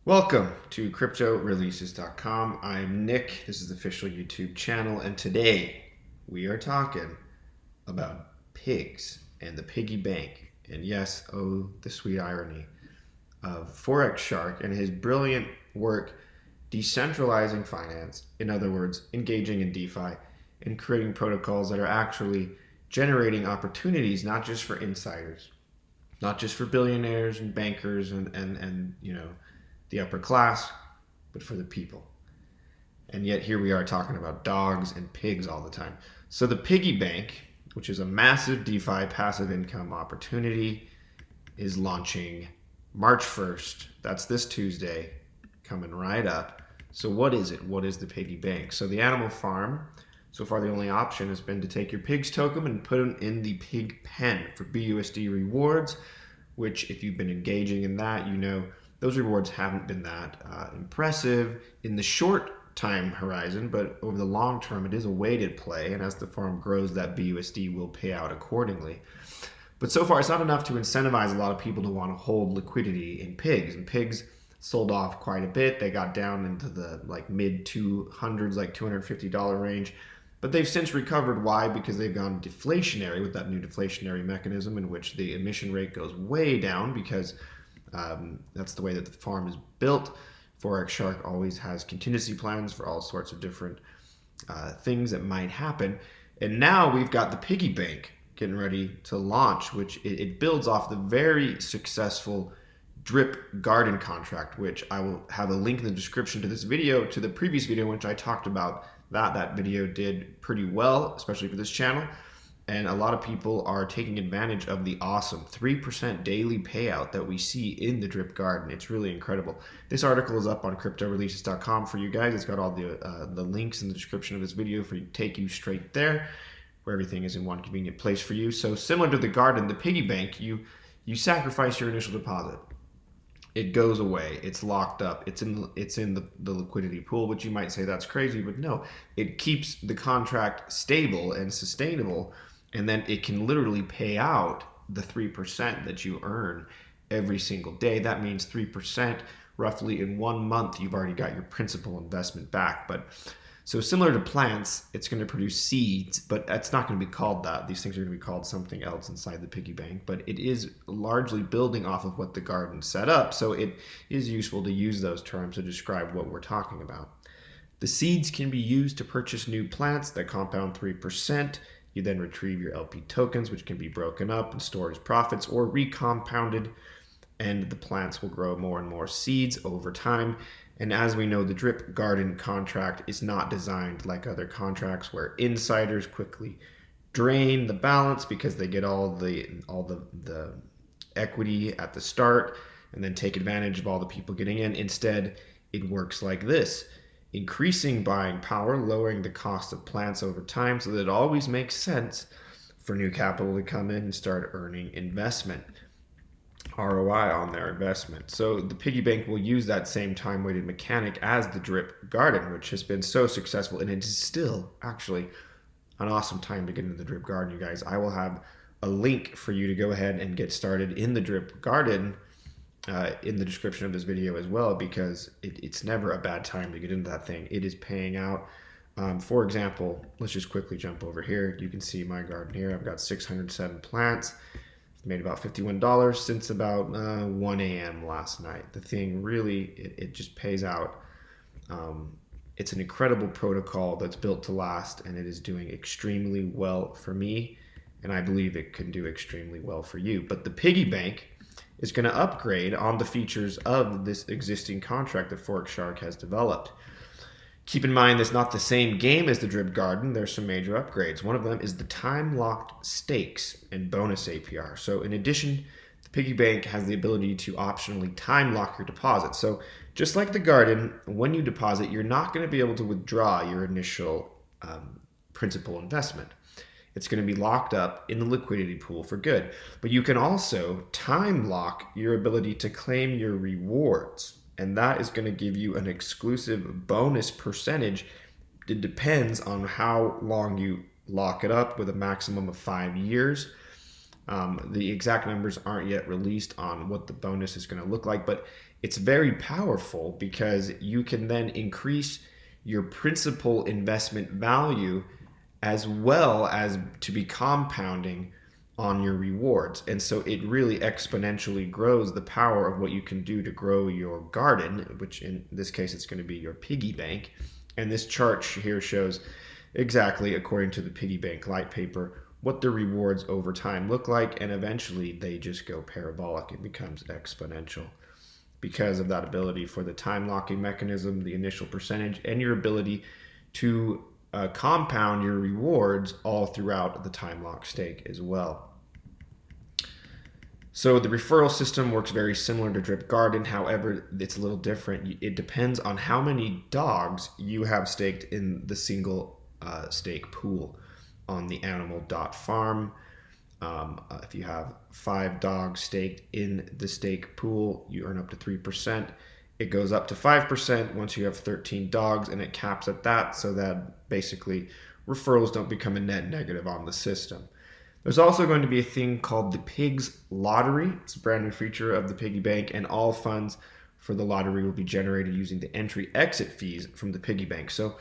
Welcome to CryptoReleases.com. I'm Nick. This is the official YouTube channel, and today we are talking about pigs and the piggy bank. And yes, oh, the sweet irony of Forex Shark and his brilliant work decentralizing finance, in other words, engaging in DeFi and creating protocols that are actually generating opportunities not just for insiders, not just for billionaires and bankers and the upper class, but for the people. And yet here we are talking about dogs and pigs all the time. So the piggy bank, which is a massive DeFi passive income opportunity, is launching March 1st. That's this Tuesday, coming right up. So what is it? What is the piggy bank? So TheAnimal.Farm, so far the only option has been to take your pig's token and put them in the pig pen for BUSD rewards, which if you've been engaging in that, you know those rewards haven't been that impressive in the short time horizon, but over the long term, it is a weighted play. And as the farm grows, that BUSD will pay out accordingly. But so far, it's not enough to incentivize a lot of people to want to hold liquidity in pigs. And pigs sold off quite a bit. They got down into the mid 200s, like $250 range. But they've since recovered. Why? Because they've gone deflationary with that new deflationary mechanism in which the emission rate goes way down because that's the way that the farm is built. Forex Shark always has contingency plans for all sorts of different things that might happen. And now we've got the piggy bank getting ready to launch, which it builds off the very successful drip garden contract, which I will have a link in the description to this video, to the previous video, in which I talked about that. That video did pretty well, especially for this channel. And a lot of people are taking advantage of the awesome 3% daily payout that we see in the drip garden. It's really incredible. This article is up on CryptoReleases.com for you guys. It's got all the links in the description of this video for you to take you straight there, where everything is in one convenient place for you. So similar to the garden, the piggy bank, you sacrifice your initial deposit. It goes away. It's locked up. It's in the liquidity pool, which you might say that's crazy, but no, it keeps the contract stable and sustainable. And then it can literally pay out the 3% that you earn every single day. That means 3% roughly in 1 month, you've already got your principal investment back. But so similar to plants, it's going to produce seeds, but it's not going to be called that. These things are going to be called something else inside the piggy bank, but it is largely building off of what the garden set up. So it is useful to use those terms to describe what we're talking about. The seeds can be used to purchase new plants that compound 3%. You then retrieve your LP tokens, which can be broken up and stored as profits or recompounded, and the plants will grow more and more seeds over time. And as we know, the drip garden contract is not designed like other contracts where insiders quickly drain the balance because they get all the equity at the start and then take advantage of all the people getting in. Instead, it works like this: increasing buying power, lowering the cost of plants over time so that it always makes sense for new capital to come in and start earning investment, ROI on their investment. So the piggy bank will use that same time-weighted mechanic as the drip garden, which has been so successful, and it is still actually an awesome time to get into the drip garden, you guys. I will have a link for you to go ahead and get started in the drip garden in the description of this video as well, because it's never a bad time to get into that thing. It is paying out. For example, let's just quickly jump over here. You can see my garden here. I've got 607 plants. I've made about $51 since about 1 a.m. last night. The thing really, it just pays out. It's an incredible protocol that's built to last, and it is doing extremely well for me, and I believe it can do extremely well for you. But the piggy bank is going to upgrade on the features of this existing contract that Forex Shark has developed. Keep in mind, it's not the same game as the drip garden. There's some major upgrades. One of them is the time-locked stakes and bonus APR. So in addition, the piggy bank has the ability to optionally time lock your deposit. So just like the garden, when you deposit, you're not going to be able to withdraw your initial principal investment. It's going to be locked up in the liquidity pool for good. But you can also time lock your ability to claim your rewards. And that is going to give you an exclusive bonus percentage. It depends on how long you lock it up, with a maximum of 5 years. The exact numbers aren't yet released on what the bonus is going to look like, but it's very powerful because you can then increase your principal investment value as well as to be compounding on your rewards. And so it really exponentially grows the power of what you can do to grow your garden, which in this case it's going to be your piggy bank. And this chart here shows exactly, according to the piggy bank light paper, what the rewards over time look like, and eventually they just go parabolic. It becomes exponential because of that ability for the time locking mechanism, the initial percentage, and your ability to compound your rewards all throughout the time lock stake as well. So the referral system works very similar to Drip Garden. However, it's a little different. It depends on how many dogs you have staked in the single stake pool on TheAnimal.Farm. If you have 5 dogs staked in the stake pool, you earn up to 3%. It goes up to 5% once you have 13 dogs, and it caps at that so that basically referrals don't become a net negative on the system. There's also going to be a thing called the Pigs Lottery. It's a brand new feature of the Piggy Bank, and all funds for the lottery will be generated using the entry-exit fees from the Piggy Bank. So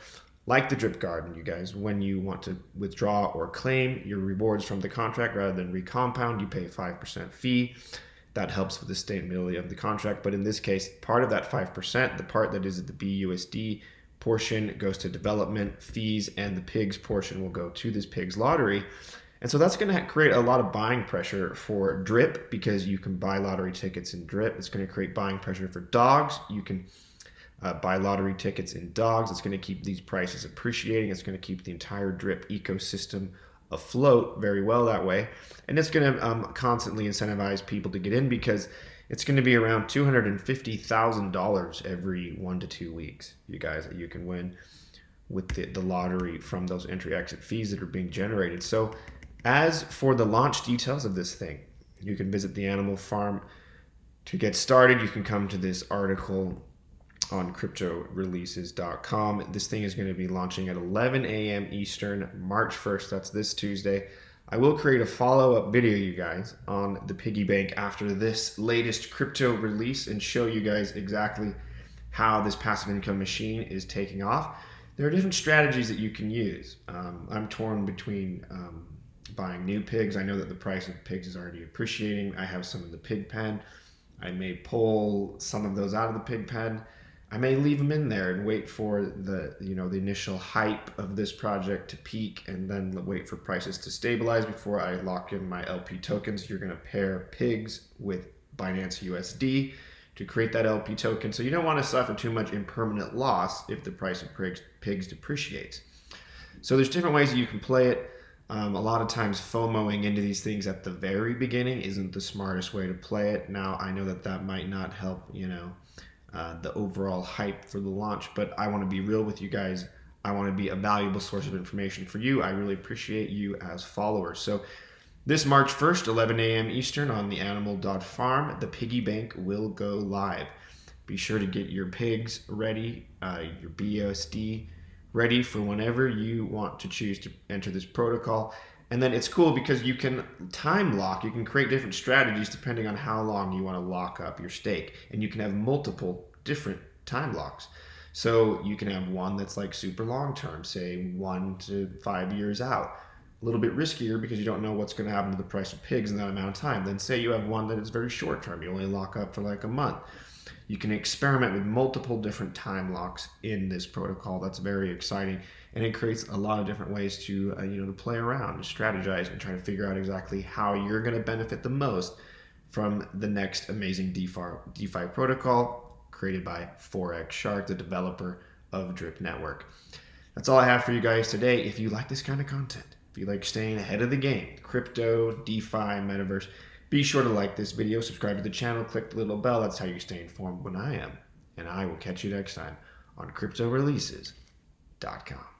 like the Drip Garden, you guys, when you want to withdraw or claim your rewards from the contract rather than recompound, you pay a 5% fee. That helps with the sustainability of the contract. But in this case, part of that 5%, the part that is the BUSD portion, goes to development fees, and the pigs portion will go to this pigs lottery. And so that's going to create a lot of buying pressure for Drip because you can buy lottery tickets in Drip. It's going to create buying pressure for dogs. You can buy lottery tickets in dogs. It's going to keep these prices appreciating. It's going to keep the entire Drip ecosystem afloat very well that way. And it's going to constantly incentivize people to get in because it's going to be around $250,000 every 1 to 2 weeks, you guys, that you can win with the lottery from those entry exit fees that are being generated. So as for the launch details of this thing, you can visit TheAnimal.Farm to get started. You can come to this article on cryptoreleases.com. This thing is going to be launching at 11 a.m. Eastern, March 1st. That's this Tuesday. I will create a follow-up video, you guys, on the Piggy Bank after this latest crypto release and show you guys exactly how this passive income machine is taking off. There are different strategies that you can use. I'm torn between buying new pigs. I know that the price of pigs is already appreciating. I have some in the pig pen. I may pull some of those out of the pig pen. I may leave them in there and wait for the initial hype of this project to peak and then wait for prices to stabilize before I lock in my LP tokens. You're going to pair pigs with Binance USD to create that LP token. So you don't want to suffer too much impermanent loss if the price of pigs depreciates. So there's different ways that you can play it. A lot of times FOMOing into these things at the very beginning isn't the smartest way to play it. Now, I know that might not help, the overall hype for the launch, but I want to be real with you guys. I want to be a valuable source of information for you. I really appreciate you as followers. So this March 1st, 11 a.m. Eastern on TheAnimal.Farm, the Piggy Bank will go live. Be sure to get your pigs ready, your BUSD ready for whenever you want to choose to enter this protocol. And then it's cool because you can time lock, you can create different strategies depending on how long you want to lock up your stake. And you can have multiple different time locks. So you can have one that's like super long term, say 1 to 5 years out. A little bit riskier because you don't know what's going to happen to the price of pigs in that amount of time. Then say you have one that is very short term, you only lock up for like a month. You can experiment with multiple different time locks in this protocol. That's very exciting, and it creates a lot of different ways to to play around, to strategize, and try to figure out exactly how you're going to benefit the most from the next amazing DeFi protocol created by Forex Shark, the developer of Drip Network. That's all I have for you guys today. If you like this kind of content, if you like staying ahead of the game, crypto, DeFi, metaverse, be sure to like this video, subscribe to the channel, click the little bell. That's how you stay informed when I am. And I will catch you next time on cryptoreleases.com.